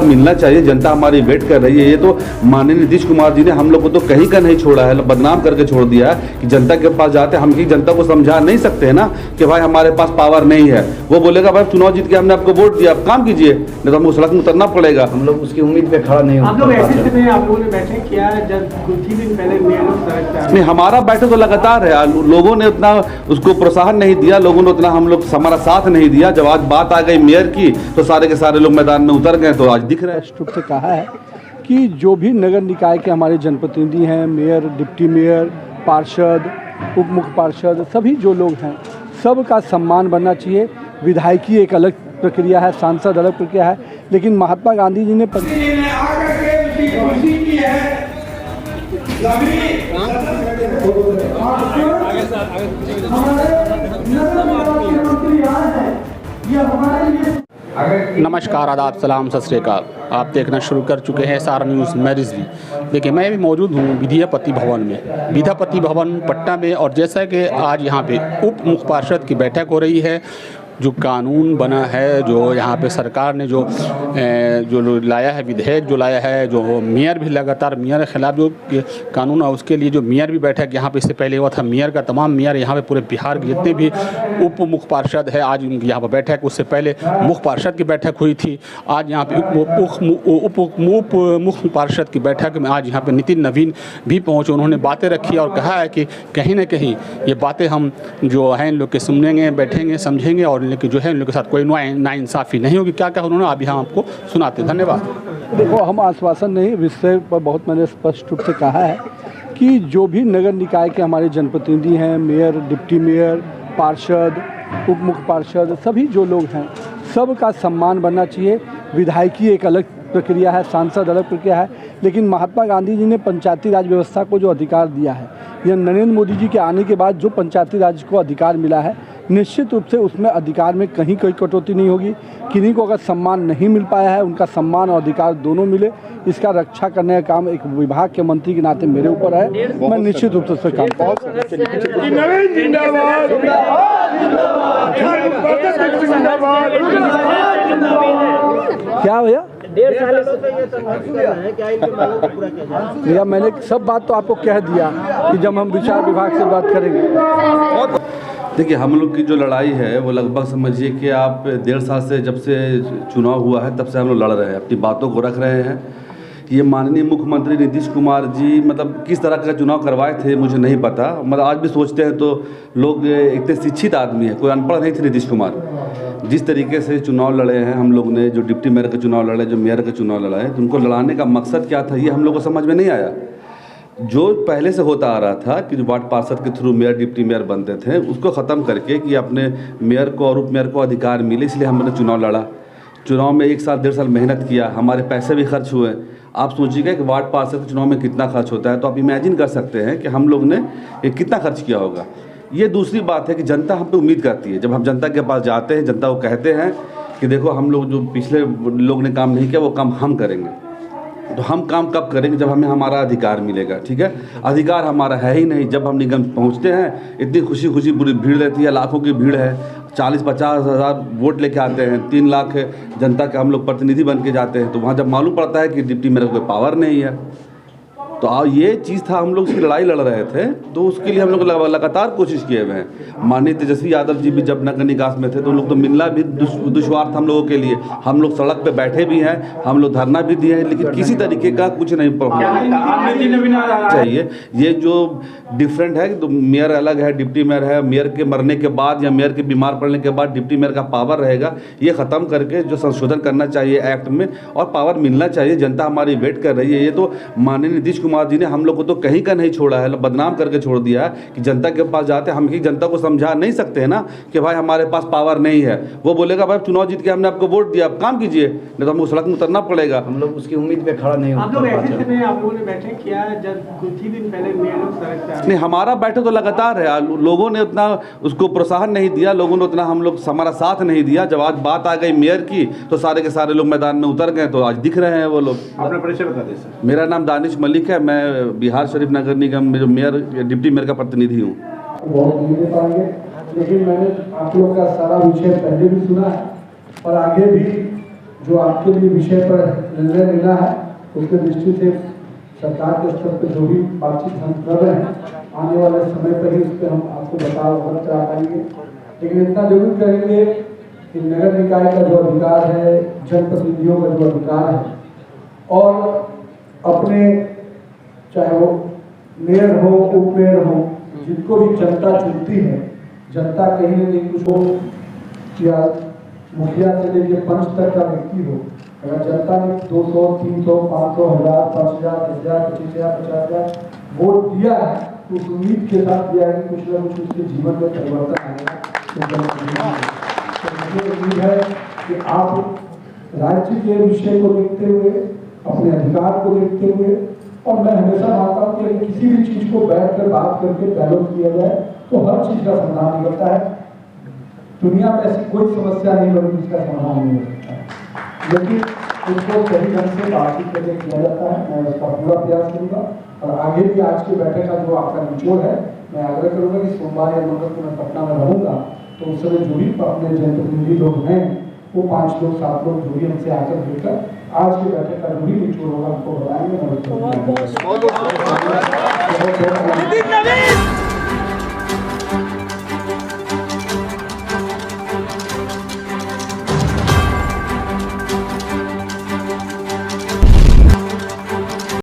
मिलना चाहिए, जनता हमारी वेट कर रही है। ये तो माननीय नीतीश कुमार जी ने हम लोग को तो कहीं का नहीं छोड़ा है, बदनाम करके छोड़ दिया है कि जनता के पास जाते हम ही जनता को समझा नहीं सकते हैं ना कि भाई हमारे पास पावर नहीं है। वो बोलेगा भाई चुनाव जीत के हमने आपको वोट दिया, आप काम कीजिए, नहीं तो हमको सड़क में उतरना पड़ेगा। हम लोग उसकी उम्मीद पे खड़ा नहीं आप लोग ऐसे समय आप लोगों ने बैठक किया जब कुछ ही दिन पहले मेयर लोग सड़क पे नहीं, हमारा बैठक तो लगातार है, लोगों ने उतना उसको प्रोत्साहन नहीं दिया, लोगों ने उतना हम लोग हमारा साथ नहीं दिया। जब आज बात आ गई मेयर की तो सारे के सारे लोग मैदान में उतर गए, तो आज दिख रहा है। स्पष्ट रूप से कहा है कि जो भी नगर निकाय के हमारे जनप्रतिनिधि हैं, मेयर, डिप्टी मेयर, पार्षद, उप मुख्य पार्षद, सभी जो लोग हैं सबका सम्मान बनना चाहिए। विधायकी एक अलग प्रक्रिया है, सांसद अलग प्रक्रिया है, लेकिन महात्मा गांधी जी ने नमस्कार, आदाब, सलाम, सत श्री अकाल। आप देखना शुरू कर चुके हैं SR न्यूज़ मैं रिजवी। देखिए, मैं भी मौजूद हूँ विद्यापति भवन में, विद्यापति भवन पटना में। और जैसा कि आज यहाँ पे उप मुख्य पार्षद की बैठक हो रही है, जो कानून बना है, जो यहाँ पे सरकार ने जो लाया है, विधेयक जो लाया है, जो मेयर भी लगातार मेयर के खिलाफ जो कानून है उसके लिए जो मेयर भी बैठक यहाँ पे इससे पहले हुआ था, मेयर का तमाम मेयर यहाँ पे पूरे बिहार के जितने भी उप मुख्य पार्षद है आज उनकी यहाँ पर बैठक, उससे पहले मुख्य पार्षद की बैठक हुई थी। आज यहाँ पे उप मुख्य पार्षद की बैठक में आज यहाँ पे नितिन नवीन भी पहुँचे। उन्होंने बातें रखी और कहा है कि कहीं ना कहीं ये बातें हम जो है इन लोग के सुनेंगे, बैठेंगे, समझेंगे और लेकिन जो है इन लोगों के साथ कोई नाइंसाफ़ी नहीं होगी। क्या क्या उन्होंने अभी हम आपको सुनाते हैं। धन्यवाद। देखो, हम आश्वासन नहीं, विषय पर बहुत मैंने स्पष्ट रूप से कहा है कि जो भी नगर निकाय के हमारे जनप्रतिनिधि हैं, मेयर, डिप्टी मेयर, पार्षद, उप मुख्य पार्षद, सभी जो लोग हैं सबका सम्मान बनना चाहिए। विधायकी एक अलग प्रक्रिया है, सांसद अलग प्रक्रिया है, लेकिन महात्मा गांधी जी ने पंचायती राज व्यवस्था को जो अधिकार दिया है, यह नरेंद्र मोदी जी के आने के बाद जो पंचायती राज को अधिकार मिला है, निश्चित रूप से उसमें अधिकार में कहीं कोई कटौती नहीं होगी। किन्हीं को अगर सम्मान नहीं मिल पाया है, उनका सम्मान और अधिकार दोनों मिले, इसका रक्षा करने का काम एक विभाग के मंत्री के नाते मेरे ऊपर है। मैं निश्चित रूप से उससे काम क्या भैया भैया मैंने सब बात तो आपको कह दिया कि जब हम विचार विभाग से बात करेंगे। देखिए, हम लोग की जो लड़ाई है वो लगभग समझिए कि आप 1.5 साल से जब से चुनाव हुआ है तब से हम लोग लड़ रहे हैं, अपनी बातों को रख रहे हैं। ये माननीय मुख्यमंत्री नीतीश कुमार जी मतलब किस तरह का चुनाव करवाए थे मुझे नहीं पता, मतलब आज भी सोचते हैं तो लोग इतने शिक्षित आदमी है, कोई अनपढ़ नहीं थे नीतीश कुमार। जिस तरीके से चुनाव लड़े हैं हम लोग ने, जो डिप्टी मेयर का चुनाव लड़े, जो मेयर का चुनाव लड़ा है, तो उनको लड़ाने का मकसद क्या था ये हम लोग को समझ में नहीं आया। जो पहले से होता आ रहा था कि जो वार्ड पार्षद के थ्रू मेयर डिप्टी मेयर बनते थे उसको ख़त्म करके कि अपने मेयर को और उप मेयर को अधिकार मिले, इसलिए हमने चुनाव लड़ा। चुनाव में 1 साल 1.5 साल मेहनत किया, हमारे पैसे भी खर्च हुए। आप सोचिएगा कि वार्ड पार्षद के चुनाव में कितना खर्च होता है, तो आप इमेजिन कर सकते हैं कि हम लोग ने कितना खर्च किया होगा। ये दूसरी बात है कि जनता हम पे उम्मीद करती है। जब हम जनता के पास जाते हैं, जनता को कहते हैं कि देखो हम लोग जो पिछले लोग ने काम नहीं किया वो काम हम करेंगे, तो हम काम कब करेंगे जब हमें हमारा अधिकार मिलेगा। ठीक है, अधिकार हमारा है ही नहीं। जब हम निगम पहुंचते हैं इतनी खुशी खुशी पूरी भीड़ रहती है, लाखों की भीड़ है, 40-50 हज़ार वोट लेके आते हैं, 3 लाख जनता के हम लोग प्रतिनिधि बन के जाते हैं, तो वहाँ जब मालूम पड़ता है कि डिप्टी मेरे को कोई पावर नहीं है, तो ये चीज़ था। हम लोग उसकी लड़ाई लड़ रहे थे, तो उसके लिए हम लोग लगातार कोशिश किए हुए हैं। माननीय तेजस्वी यादव जी भी जब नगर निकास में थे तो उन लोग तो मिलना भी दुश्वार था हम लोगों के लिए। हम लोग सड़क पे बैठे भी हैं, हम लोग धरना भी दिए हैं, लेकिन किसी तरीके का कुछ नहीं चाहिए। ये जो डिफरेंट है तो मेयर अलग है, डिप्टी मेयर है, मेयर के मरने के बाद या मेयर के बीमार पड़ने के बाद डिप्टी मेयर का पावर रहेगा, ये ख़त्म करके जो संशोधन करना चाहिए एक्ट में और पावर मिलना चाहिए। जनता हमारी वेट कर रही है। ये तो माननीय नीतीश कुमार जी ने हम लोग को तो कहीं का नहीं छोड़ा है, बदनाम करके छोड़ दिया है कि जनता के पास जाते हम ही जनता को समझा नहीं सकते हैं ना कि भाई हमारे पास पावर नहीं है। वो बोलेगा भाई चुनाव जीत के हमने आपको वोट दिया, आप काम कीजिए, नहीं तो हमको सड़क में उतरना पड़ेगा। हम लोग उसकी उम्मीद पे खड़ा नहीं आप लोग ऐसे समय आप लोगों ने बैठक किया जब कुछ ही दिन पहले मेयर लोग सड़क पे नहीं, हमारा बैठक तो लगातार है, लोगों ने उतना उसको प्रोत्साहन नहीं दिया, लोगों ने उतना हम लोग हमारा साथ नहीं दिया। जब आज बात आ गई मेयर की तो सारे के सारे लोग मैदान में उतर गए, तो आज दिख रहे हैं वो लोग। अपना परिचय बता दें सर। मेरा नाम दानिश मलिक है, मैं बिहार शरीफ नगर निगम में जो मेयर डिप्टी मेयर का प्रतिनिधि हूँ। बहुत नहीं दे पाएंगे, लेकिन मैंने आप लोग का सारा विषय पहले भी सुना है और आगे भी जो आपके लिए विषय पर निर्णय लेना है उसके दृष्टि से सरकार के स्तर पर जो भी बातचीत हम कर रहे हैं आने वाले समय पर ही उस पर हम आपको अवगत करा पाएंगे। लेकिन इतना जरूर करेंगे कि नगर निकाय का जो अधिकार है, जनप्रतिनिधियों का जो अधिकार है और अपने चाहे वो मेयर हो, उप मेयर हो, जिनको भी जनता चुनती है, जनता कहीं न कहीं कुछ हो या मुखिया से लेकर पंच तक का व्यक्ति हो, अगर जनता ने 200, 300, 500, 1000, 5000, 10,000, 25,000, 50,000 वोट दिया है तो उस उम्मीद के साथ दिया है कि कुछ न कुछ उसके जीवन में परिवर्तन आएगा। तो मुझे उम्मीद है कि आप राज्य के विषय को देखते हुए, अपने अधिकार को देखते हुए, और मैं हमेशा मानता हूँ कि अगर किसी भी चीज को बैठकर बात करके बैलेंस किया जाए तो हर चीज का समाधान निकलता है। दुनिया में ऐसी कोई समस्या नहीं बनी जिसका समाधान नहीं हो सकता है, लेकिन उसको सही ढंग से बातचीत करके किया जाता है। मैं उसका पूरा प्रयास करूँगा और आगे भी आज की बैठक का जो आपका निचोड़ है, मैं आग्रह करूँगा कि सोमवार या मंगल को मैं पटना में रहूँगा तो उस समय जो भी अपने जनप्रतिनिधि लोग हैं वो 5 लोग 7 लोग जो भी हमसे आकर मिलकर आज की बैठक का जो भी निचोड़ होगा हमको बताएंगे।